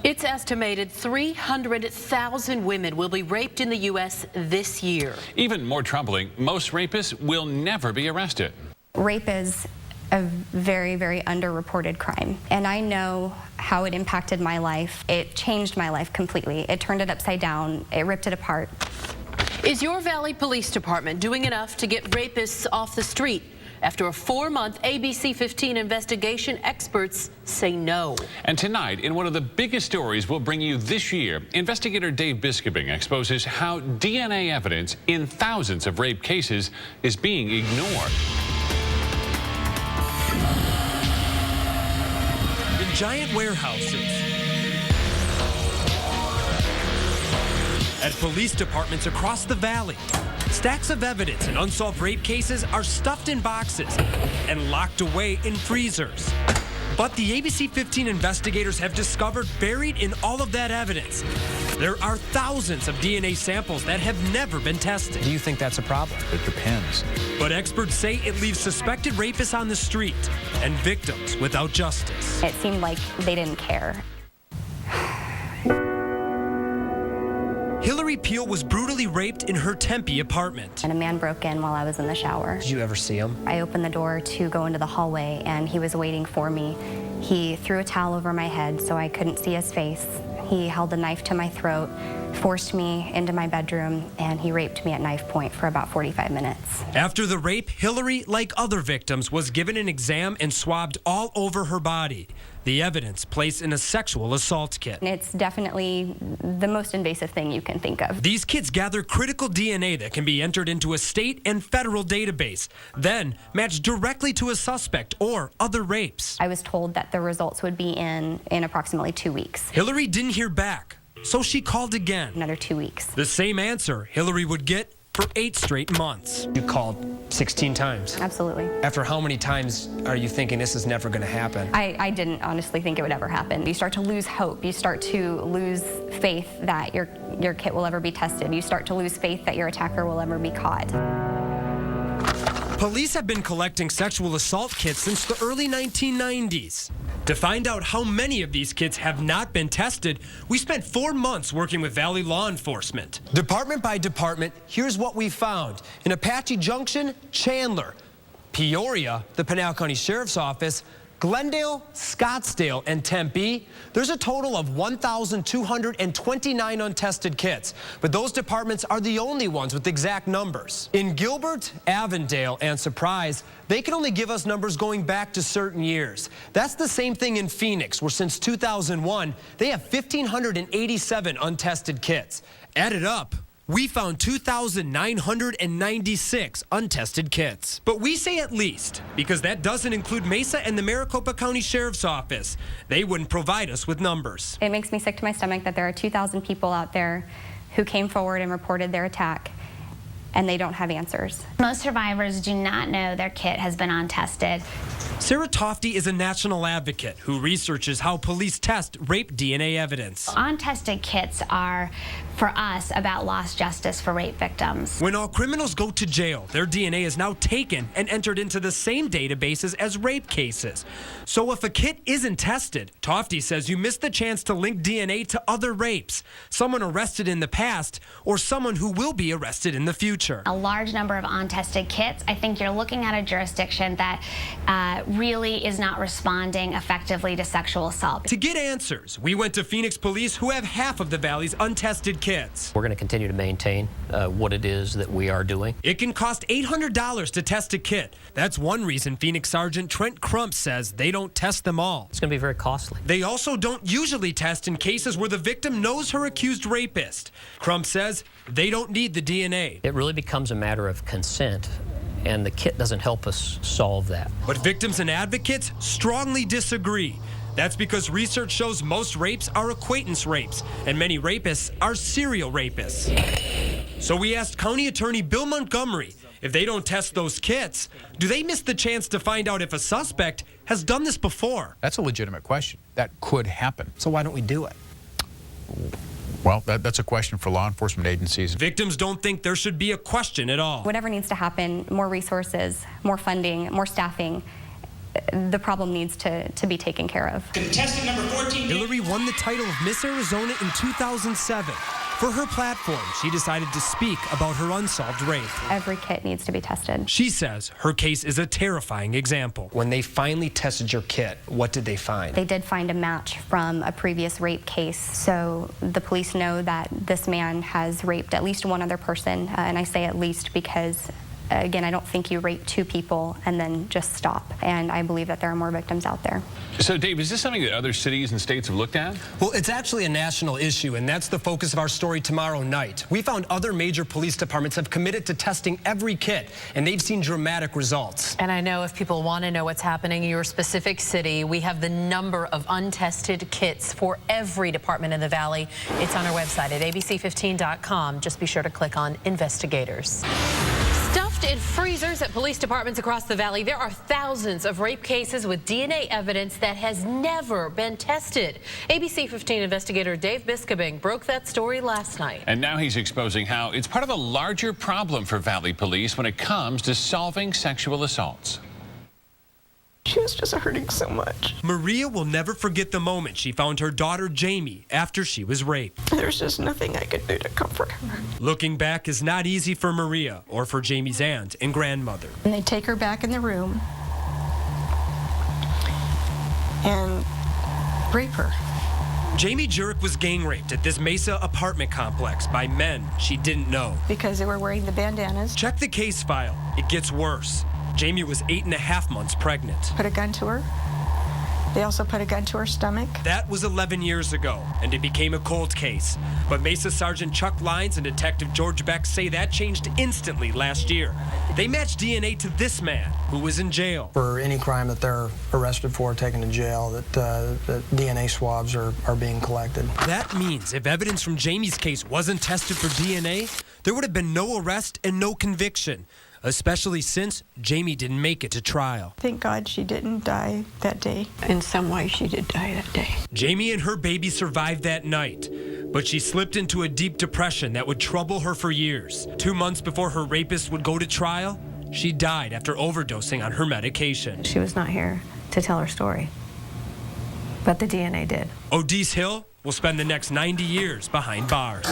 It's estimated 300,000 women will be raped in the U.S. this year. Even more troubling, most rapists will never be arrested. Rape is a very, very underreported crime. And I know how it impacted my life. It changed my life completely. It turned it upside down. It ripped it apart. Is your Valley Police Department doing enough to get rapists off the street? After a 4-month ABC15 investigation, experts say no. And tonight, in one of the biggest stories we'll bring you this year, investigator Dave Biskobing exposes how DNA evidence in thousands of rape cases is being ignored. In giant warehouses, at police departments across the valley, stacks of evidence in unsolved rape cases are stuffed in boxes and locked away in freezers. But the ABC15 investigators have discovered buried in all of that evidence, there are thousands of DNA samples that have never been tested. Do you think that's a problem? It depends. But experts say it leaves suspected rapists on the street and victims without justice. It seemed like they didn't care. Hillary Peel was brutally raped in her Tempe apartment. And a man broke in while I was in the shower. Did you ever see him? I opened the door to go into the hallway, and he was waiting for me. He threw a towel over my head so I couldn't see his face. He held a knife to my throat, forced me into my bedroom, and he raped me at knife point for about 45 minutes. After the rape, Hillary, like other victims, was given an exam and swabbed all over her body. The evidence placed in a sexual assault kit. It's definitely the most invasive thing you can think of. These kits gather critical DNA that can be entered into a state and federal database, then matched directly to a suspect or other rapes. I was told that the results would be in approximately 2 weeks. Hillary didn't hear back, so she called again. Another 2 weeks. The same answer Hillary would get for 8 straight months. You called 16 times. Absolutely. After how many times are you thinking this is never going to happen? I didn't honestly think it would ever happen. You start to lose hope. You start to lose faith that your kit will ever be tested. You start to lose faith that your attacker will ever be caught. Police have been collecting sexual assault kits since the early 1990s. To find out how many of these kits have not been tested, we spent 4 months working with Valley law enforcement. Department by department, here's what we found. In Apache Junction, Chandler, Peoria, the Pinal County Sheriff's Office, Glendale, Scottsdale, and Tempe, there's a total of 1,229 untested kits, but those departments are the only ones with exact numbers. In Gilbert, Avondale, and Surprise, they can only give us numbers going back to certain years. That's the same thing in Phoenix, where since 2001, they have 1,587 untested kits. Added up, we found 2,996 untested kits. But we say at least, because that doesn't include Mesa and the Maricopa County Sheriff's Office. They wouldn't provide us with numbers. It makes me sick to my stomach that there are 2,000 people out there who came forward and reported their attack, and they don't have answers. Most survivors do not know their kit has been untested. Sarah Tofty is a national advocate who researches how police test rape DNA evidence. Untested kits are, for us, about lost justice for rape victims. When all criminals go to jail, their DNA is now taken and entered into the same databases as rape cases. So if a kit isn't tested, Tofty says you miss the chance to link DNA to other rapes, someone arrested in the past, or someone who will be arrested in the future. A large number of untested kits, I think you're looking at a jurisdiction that really is not responding effectively to sexual assault. To get answers, we went to Phoenix police, who have half of the Valley's untested kits. We're going to continue to maintain what it is that we are doing. It can cost $800 to test a kit. That's one reason Phoenix Sergeant Trent Crump says they don't test them all. It's going to be very costly. They also don't usually test in cases where the victim knows her accused rapist. Crump says they don't need the DNA. It really becomes a matter of consent, and the kit doesn't help us solve that. But victims and advocates strongly disagree. That's because research shows most rapes are acquaintance rapes, and many rapists are serial rapists. So we asked County Attorney Bill Montgomery, if they don't test those kits, do they miss the chance to find out if a suspect has done this before? That's a legitimate question. That could happen. So why don't we do it? Well, that's a question for law enforcement agencies. Victims don't think there should be a question at all. Whatever needs to happen, more resources, more funding, more staffing, the problem needs to be taken care of. Contestant number 14. Hillary won the title of Miss Arizona in 2007. For her platform, she decided to speak about her unsolved rape. Every kit needs to be tested. She says her case is a terrifying example. When they finally tested your kit, what did they find? They did find a match from a previous rape case, so the police know that this man has raped at least one other person, and I say at least because again, I don't think you rape two people and then just stop. And I believe that there are more victims out there. So, Dave, is this something that other cities and states have looked at? Well, it's actually a national issue, and that's the focus of our story tomorrow night. We found other major police departments have committed to testing every kit, and they've seen dramatic results. And I know if people want to know what's happening in your specific city, we have the number of untested kits for every department in the Valley. It's on our website at ABC15.com. Just be sure to click on Investigators. Stuffed in freezers at police departments across the Valley, there are thousands of rape cases with DNA evidence that has never been tested. ABC 15 investigator Dave Biscobing broke that story last night. And now he's exposing how it's part of a larger problem for Valley Police when it comes to solving sexual assaults. She was just hurting so much. Maria will never forget the moment she found her daughter Jamie after she was raped. There's just nothing I could do to comfort her. Looking back is not easy for Maria or for Jamie's aunt and grandmother. And they take her back in the room and rape her. Jamie Jurek was gang raped at this Mesa apartment complex by men she didn't know. Because they were wearing the bandanas. Check the case file. It gets worse. Jamie was 8.5 months pregnant. Put a gun to her. They also put a gun to her stomach. That was 11 years ago, and it became a cold case. But Mesa Sergeant Chuck Lyons and Detective George Beck say that changed instantly last year. They matched DNA to this man, who was in jail. For any crime that they're arrested for, taken to jail, that DNA swabs are being collected. That means if evidence from Jamie's case wasn't tested for DNA, there would have been no arrest and no conviction. Especially since Jamie didn't make it to trial. Thank God she didn't die that day. In some way, she did die that day. Jamie and her baby survived that night, but she slipped into a deep depression that would trouble her for years. 2 months before her rapist would go to trial, she died after overdosing on her medication. She was not here to tell her story, but the DNA did. Odise Hill will spend the next 90 years behind bars.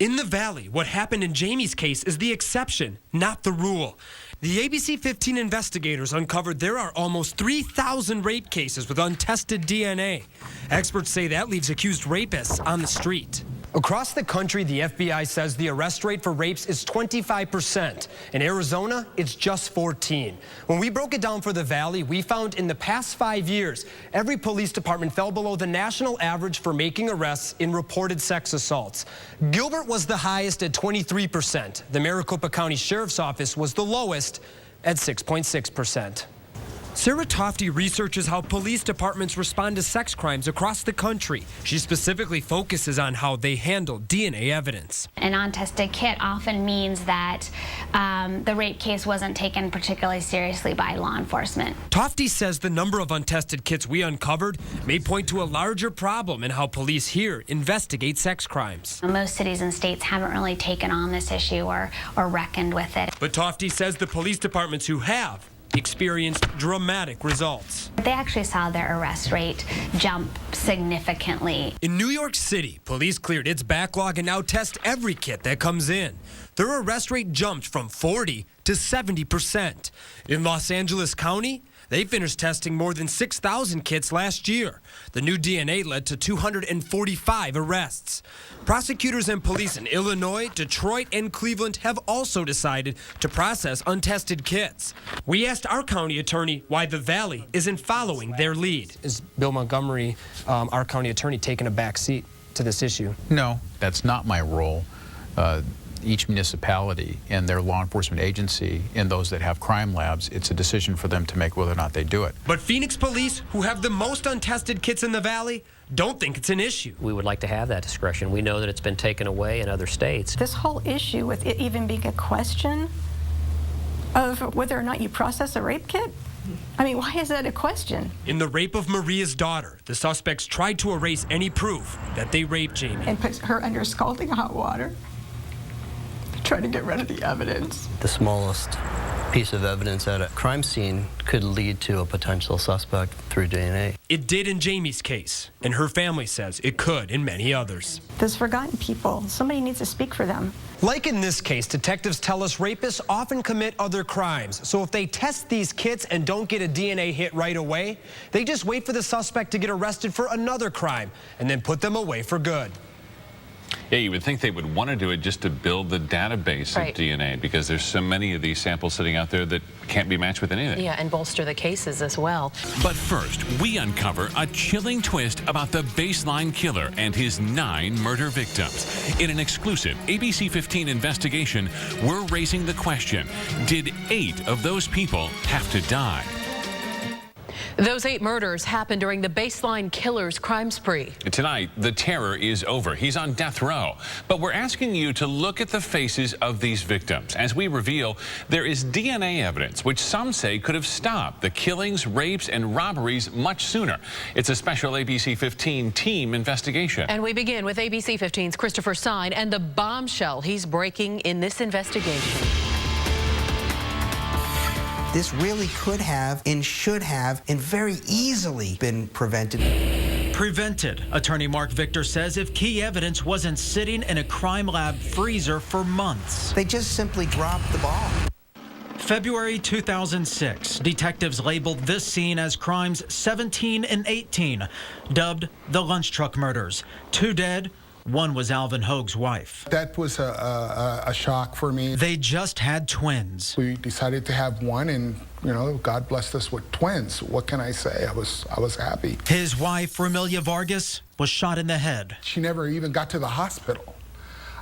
In the Valley, what happened in Jamie's case is the exception, not the rule. The ABC 15 investigators uncovered there are almost 3,000 rape cases with untested DNA. Experts say that leaves accused rapists on the street. Across the country, the FBI says the arrest rate for rapes is 25%. In Arizona, it's just 14. When we broke it down for the Valley, we found in the past 5 years, every police department fell below the national average for making arrests in reported sex assaults. Gilbert was the highest at 23%. The Maricopa County Sheriff's Office was the lowest at 6.6%. Sarah Tofty researches how police departments respond to sex crimes across the country. She specifically focuses on how they handle DNA evidence. An untested kit often means that the rape case wasn't taken particularly seriously by law enforcement. Tofty says the number of untested kits we uncovered may point to a larger problem in how police here investigate sex crimes. Most cities and states haven't really taken on this issue or reckoned with it. But Tofty says the police departments who have experienced dramatic results. They actually saw their arrest rate jump significantly. In New York City, police cleared its backlog and now test every kit that comes in. Their arrest rate jumped from 40 to 70%. In Los Angeles County, they finished testing more than 6,000 kits last year. The new DNA led to 245 arrests. Prosecutors and police in Illinois, Detroit, and Cleveland have also decided to process untested kits. We asked our county attorney why the Valley isn't following their lead. Is Bill Montgomery, our county attorney, taking a back seat to this issue? No, that's not my role. Each municipality and their law enforcement agency and those that have crime labs, it's a decision for them to make whether or not they do it. But Phoenix police, who have the most untested kits in the Valley, don't think it's an issue. We would like to have that discretion. We know that it's been taken away in other states. This whole issue with it even being a question of whether or not you process a rape kit, I mean, why is that a question? In the rape of Maria's daughter, the suspects tried to erase any proof that they raped Jamie. And put her under scalding hot water try to get rid of the evidence. The smallest piece of evidence at a crime scene could lead to a potential suspect through DNA. It did in Jamie's case, and her family says it could in many others. Those forgotten people, somebody needs to speak for them. Like in this case, detectives tell us rapists often commit other crimes. So if they test these kits and don't get a DNA hit right away, they just wait for the suspect to get arrested for another crime and then put them away for good. Yeah, you would think they would want to do it just to build the database of DNA, because there's so many of these samples sitting out there that can't be matched with anything. Yeah, and bolster the cases as well. But first, we uncover a chilling twist about the baseline killer and his 9 murder victims. In an exclusive ABC15 investigation, we're raising the question, did 8 of those people have to die? Those 8 murders happened during the baseline killer's crime spree. Tonight, the terror is over. He's on death row. But we're asking you to look at the faces of these victims. As we reveal, there is DNA evidence, which some say could have stopped the killings, rapes, and robberies much sooner. It's a special ABC15 team investigation. And we begin with ABC15's Christopher Stein and the bombshell he's breaking in this investigation. This really could have and should have and very easily been prevented. Prevented, attorney Mark Victor says, if key evidence wasn't sitting in a crime lab freezer for months. They just simply dropped the ball. February 2006, detectives labeled this scene as crimes 17 and 18, dubbed the lunch truck murders. 2 dead. 1 was Alvin Hoag's wife. That was a shock for me. They just had twins. We decided to have one, and God blessed us with twins. What can I say? I was happy. His wife, Romelia Vargas, was shot in the head. She never even got to the hospital.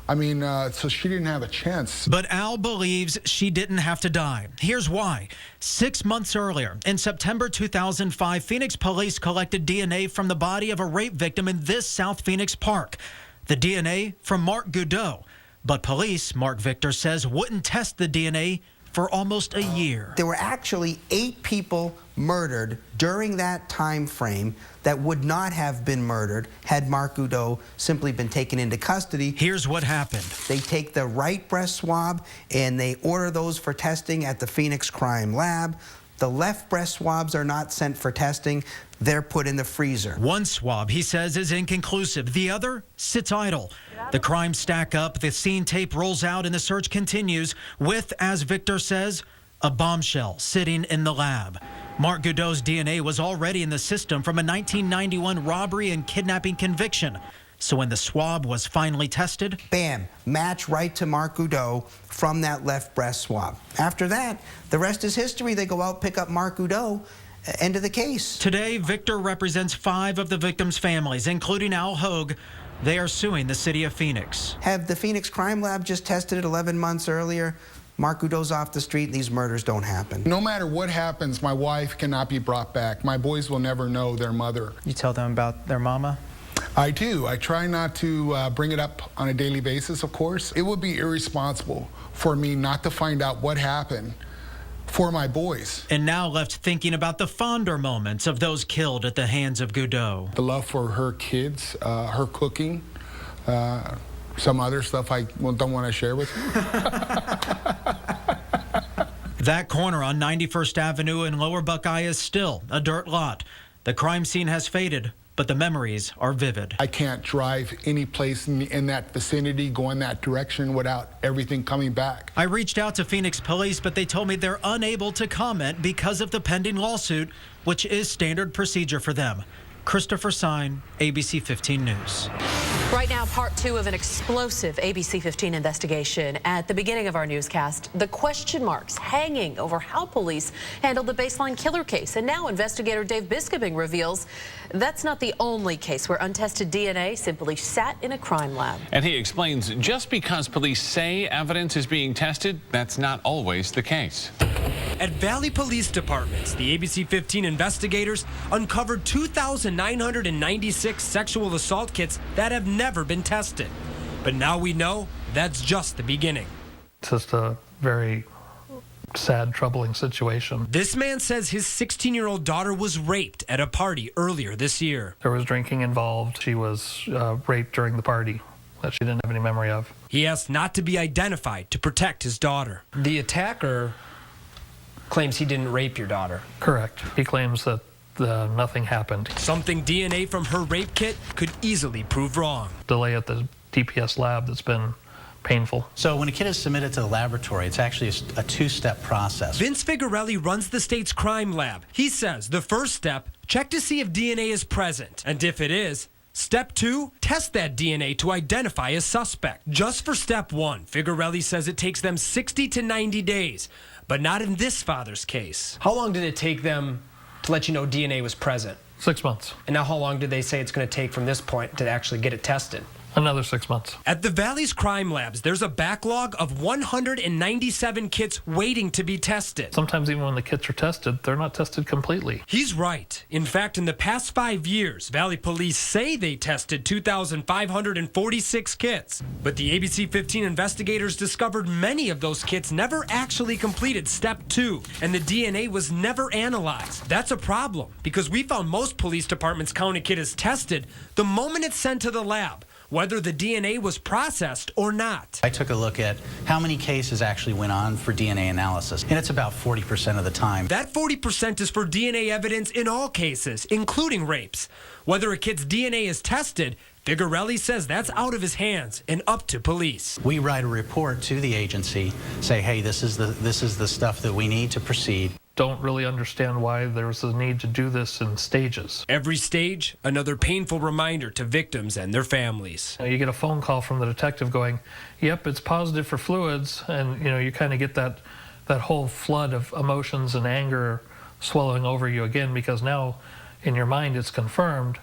I mean, so she didn't have a chance. But Al believes she didn't have to die. Here's why. 6 months earlier, in September 2005, Phoenix police collected DNA from the body of a rape victim in this South Phoenix park. The DNA from Mark Goudreau. But police, Mark Victor says, wouldn't test the DNA for almost a year. There were actually 8 people murdered during that time frame that would not have been murdered had Mark Goudreau simply been taken into custody. Here's what happened. They take the right breast swab and they order those for testing at the Phoenix Crime Lab. The left breast swabs are not sent for testing. They're put in the freezer. 1 swab, he says, is inconclusive. The other sits idle. The crimes stack up, the scene tape rolls out, and the search continues with, as Victor says, a bombshell sitting in the lab. Mark Goudreau's DNA was already in the system from a 1991 robbery and kidnapping conviction. So when the swab was finally tested, bam, match right to Mark Goudreau from that left breast swab. After that, the rest is history. They go out, pick up Mark Goudreau, end of the case. Today, Victor represents 5 of the victims' families, including Al Hoag. They are suing the city of Phoenix. Have the Phoenix Crime Lab just tested it 11 months earlier? Mark Goudreau's off the street and these murders don't happen. No matter what happens, my wife cannot be brought back. My boys will never know their mother. You tell them about their mama? I do. I try not to bring it up on a daily basis, of course. It would be irresponsible for me not to find out what happened for my boys. And now left thinking about the fonder moments of those killed at the hands of Goudreau. The love for her kids, her cooking, some other stuff I don't want to share with you. That corner on 91st Avenue in Lower Buckeye is still a dirt lot. The crime scene has faded, but the memories are vivid. I can't drive any place in that vicinity, go in that direction without everything coming back. I reached out to Phoenix police, but they told me they're unable to comment because of the pending lawsuit, which is standard procedure for them. Christopher Stein, ABC 15 News. Right now, part 2 of an explosive ABC 15 investigation. At the beginning of our newscast, the question marks hanging over how police handled the baseline killer case. And now investigator Dave Biskobing reveals that's not the only case where untested DNA simply sat in a crime lab. And he explains just because police say evidence is being tested, that's not always the case. At Valley Police Departments, the ABC 15 investigators uncovered 2,996 sexual assault kits that have never been tested. But now we know that's just the beginning. It's just a very sad, troubling situation. This man says his 16-year-old daughter was raped at a party earlier this year. There was drinking involved. She was raped during the party that she didn't have any memory of. He asked not to be identified to protect his daughter. The attacker claims he didn't rape your daughter. Correct. He claims that nothing happened. Something DNA from her rape kit could easily prove wrong. Delay at the DPS lab that's been painful. So when a kit is submitted to the laboratory, it's actually a two-step process. Vince Figarelli runs the state's crime lab. He says the first step, check to see if DNA is present. And if it is, step 2, test that DNA to identify a suspect. Just for step 1, Figarelli says it takes them 60 to 90 days, but not in this father's case. How long did it take them to let you know DNA was present? 6 months. And now how long did they say it's going to take from this point to actually get it tested? Another 6 months. At the Valley's crime labs, there's a backlog of 197 kits waiting to be tested. Sometimes even when the kits are tested, they're not tested completely. He's right. In fact, in the past 5 years, Valley police say they tested 2,546 kits. But the ABC15 investigators discovered many of those kits never actually completed step 2, and the DNA was never analyzed. That's a problem, because we found most police departments count a kit as tested the moment it's sent to the lab, whether the DNA was processed or not. I took a look at how many cases actually went on for DNA analysis, and it's about 40% of the time. That 40% is for DNA evidence in all cases, including rapes. Whether a kid's DNA is tested, Figarelli says that's out of his hands and up to police. We write a report to the agency, say, hey, this is the stuff that we need to proceed. Don't really understand why there's a need to do this in stages. Every stage, another painful reminder to victims and their families. You get a phone call from the detective going, yep, it's positive for fluids, and you kind of get that whole flood of emotions and anger swelling over you again, because now in your mind it's confirmed,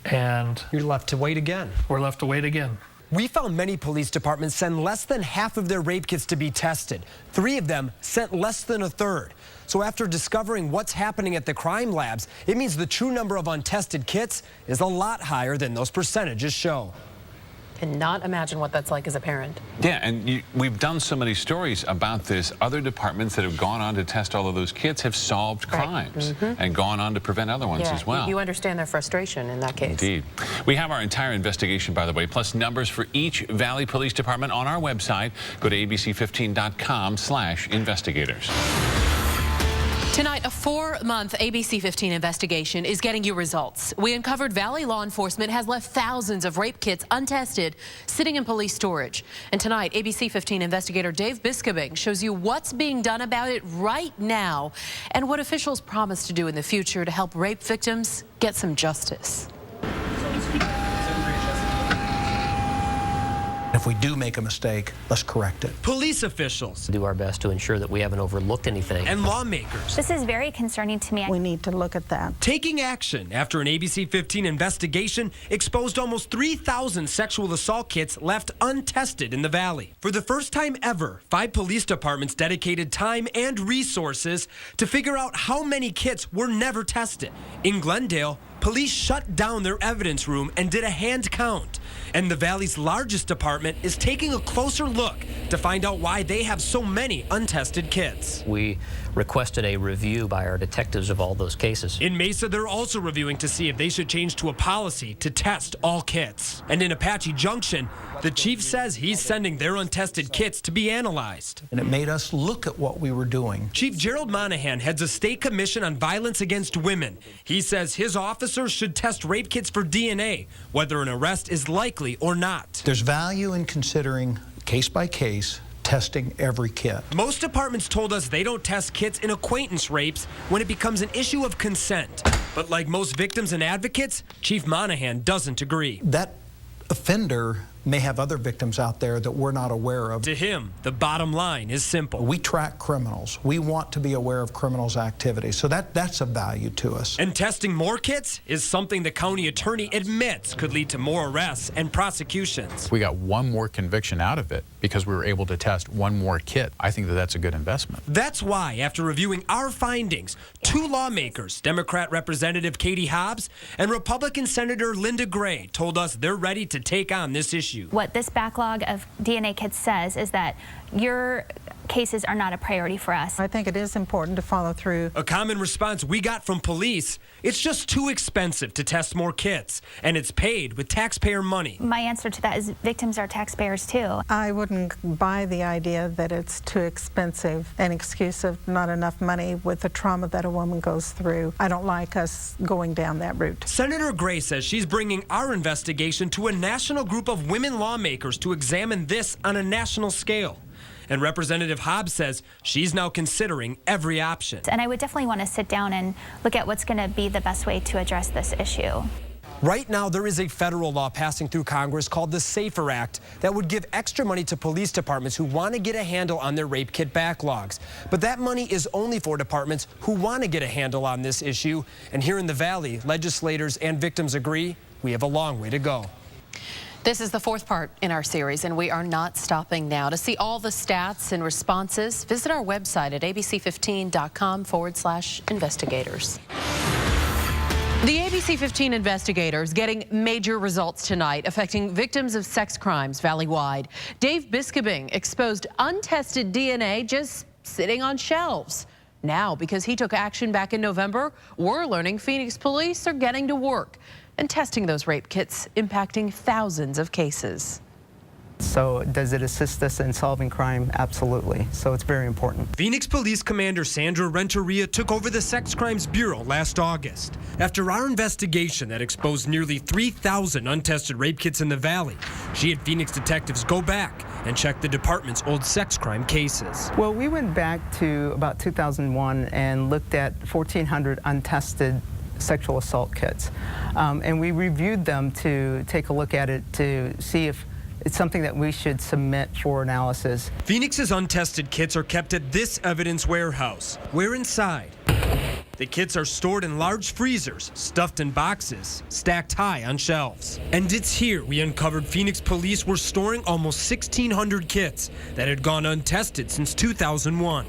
and you're left to wait again. We're left to wait again. We found many police departments send less than half of their rape kits to be tested. 3 of them sent less than a third. So after discovering what's happening at the crime labs, it means the true number of untested kits is a lot higher than those percentages show. Cannot imagine what that's like as a parent. Yeah, and we've done so many stories about this. Other departments that have gone on to test all of those kits have solved crimes and gone on to prevent other ones as well. You understand their frustration in that case. Indeed. We have our entire investigation, by the way, plus numbers for each Valley Police Department on our website. Go to abc15.com/investigators. Tonight, a 4-month ABC15 investigation is getting you results. We uncovered Valley law enforcement has left thousands of rape kits untested, sitting in police storage. And tonight, ABC15 investigator Dave Biskobing shows you what's being done about it right now and what officials promise to do in the future to help rape victims get some justice. If we do make a mistake, let's correct it. Police officials do our best to ensure that we haven't overlooked anything. And lawmakers. This is very concerning to me. We need to look at that. Taking action after an ABC15 investigation exposed almost 3,000 sexual assault kits left untested in the Valley. For the first time ever, 5 police departments dedicated time and resources to figure out how many kits were never tested. In Glendale, police shut down their evidence room and did a hand count. And the Valley's largest department is taking a closer look to find out why they have so many untested kits. We requested a review by our detectives of all those cases. In Mesa, they're also reviewing to see if they should change to a policy to test all kits. And in Apache Junction, the chief says he's sending their untested kits to be analyzed. And it made us look at what we were doing. Chief Gerald Monahan heads a state commission on violence against women. He says his officers should test rape kits for DNA, whether an arrest is likely or not. There's value in considering case by case testing every kit. Most departments told us they don't test kits in acquaintance rapes when it becomes an issue of consent. But like most victims and advocates, Chief Monahan doesn't agree. That offender may have other victims out there that we're not aware of. To him, the bottom line is simple. We track criminals. We want to be aware of criminals' activity. So that's of value to us. And testing more kits is something the county attorney admits could lead to more arrests and prosecutions. We got one more conviction out of it because we were able to test one more kit. I think that's a good investment. That's why, after reviewing our findings, 2 lawmakers, Democrat Representative Katie Hobbs and Republican Senator Linda Gray, told us they're ready to take on this issue. What this backlog of DNA kits says is that your cases are not a priority for us. I think it is important to follow through. A common response we got from police, it's just too expensive to test more kits, and it's paid with taxpayer money. My answer to that is victims are taxpayers too. I wouldn't buy the idea that it's too expensive, an excuse of not enough money with the trauma that a woman goes through. I don't like us going down that route. Senator Gray says she's bringing our investigation to a national group of women lawmakers to examine this on a national scale. And Representative Hobbs says she's now considering every option. And I would definitely want to sit down and look at what's going to be the best way to address this issue. Right now, there is a federal law passing through Congress called the SAFER Act that would give extra money to police departments who want to get a handle on their rape kit backlogs. But that money is only for departments who want to get a handle on this issue. And here in the Valley, legislators and victims agree we have a long way to go. This is the fourth part in our series, and we are not stopping now. To see all the stats and responses, visit our website at abc15.com/investigators. The ABC15 investigators getting major results tonight affecting victims of sex crimes valley-wide. Dave Biskobing exposed untested DNA just sitting on shelves. Now, because he took action back in November, we're learning Phoenix police are getting to work and testing those rape kits, impacting thousands of cases. So does it assist us in solving crime? Absolutely. So it's very important. Phoenix Police Commander Sandra Renteria took over the Sex Crimes Bureau last August. After our investigation that exposed nearly 3,000 untested rape kits in the Valley, she had Phoenix detectives go back and check the department's old sex crime cases. Well, we went back to about 2001 and looked at 1,400 untested sexual assault kits. And we reviewed them to take a look at it to see if it's something that we should submit for analysis. Phoenix's untested kits are kept at this evidence warehouse. We're inside. The kits are stored in large freezers, stuffed in boxes, stacked high on shelves. And it's here we uncovered Phoenix police were storing almost 1,600 kits that had gone untested since 2001.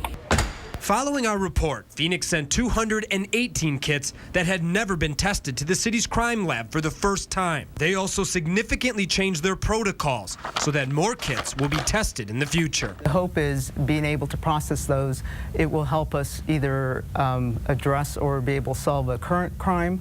Following our report, Phoenix sent 218 kits that had never been tested to the city's crime lab for the first time. They also significantly changed their protocols so that more kits will be tested in the future. The hope is being able to process those. It will help us either address or be able to solve a current crime,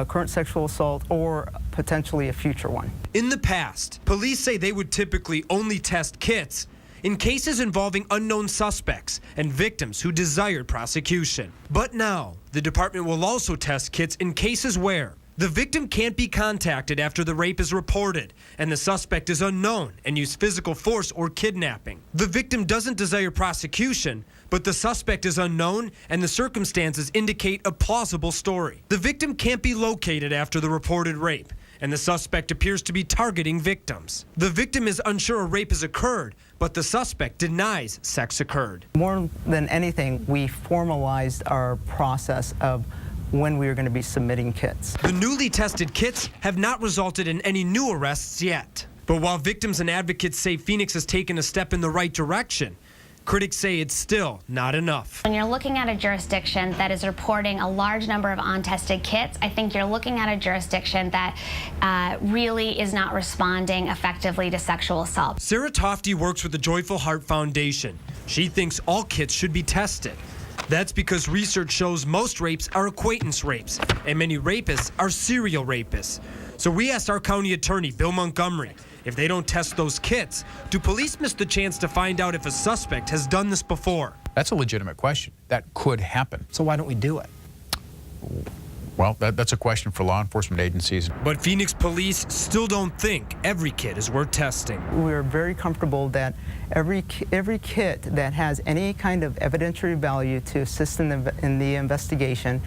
current sexual assault, or potentially a future one. In the past, police say they would typically only test kits in cases involving unknown suspects and victims who desired prosecution. But now, the department will also test kits in cases where the victim can't be contacted after the rape is reported and the suspect is unknown and used physical force or kidnapping. The victim doesn't desire prosecution, but the suspect is unknown and the circumstances indicate a plausible story. The victim can't be located after the reported rape, and the suspect appears to be targeting victims. The victim is unsure a rape has occurred, but the suspect denies sex occurred. More than anything, we formalized our process of when we are going to be submitting kits. The newly tested kits have not resulted in any new arrests yet. But while victims and advocates say Phoenix has taken a step in the right direction, critics say it's still not enough. When you're looking at a jurisdiction that is reporting a large number of untested kits, I think you're looking at a jurisdiction that really is not responding effectively to sexual assault. Sarah Tofty works with the Joyful Heart Foundation. She thinks all kits should be tested. That's because research shows most rapes are acquaintance rapes, and many rapists are serial rapists. So we asked our county attorney, Bill Montgomery, if they don't test those kits, do police miss the chance to find out if a suspect has done this before? That's a legitimate question. That could happen. So why don't we do it? Well, that's a question for law enforcement agencies. But Phoenix police still don't think every kit is worth testing. We're very comfortable that every kit that has any kind of evidentiary value to assist in the investigation,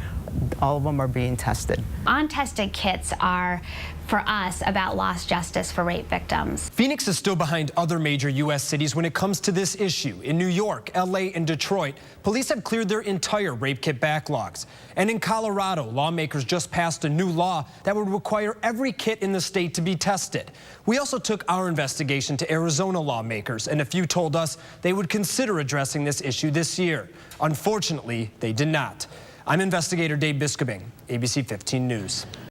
all of them are being tested. Untested kits are, for us, about lost justice for rape victims. Phoenix is still behind other major U.S. cities when it comes to this issue. In New York, L.A., and Detroit, police have cleared their entire rape kit backlogs. And in Colorado, lawmakers just passed a new law that would require every kit in the state to be tested. We also took our investigation to Arizona lawmakers, and a few told us they would consider addressing this issue this year. Unfortunately, they did not. I'm investigator Dave Biskobing, ABC 15 News.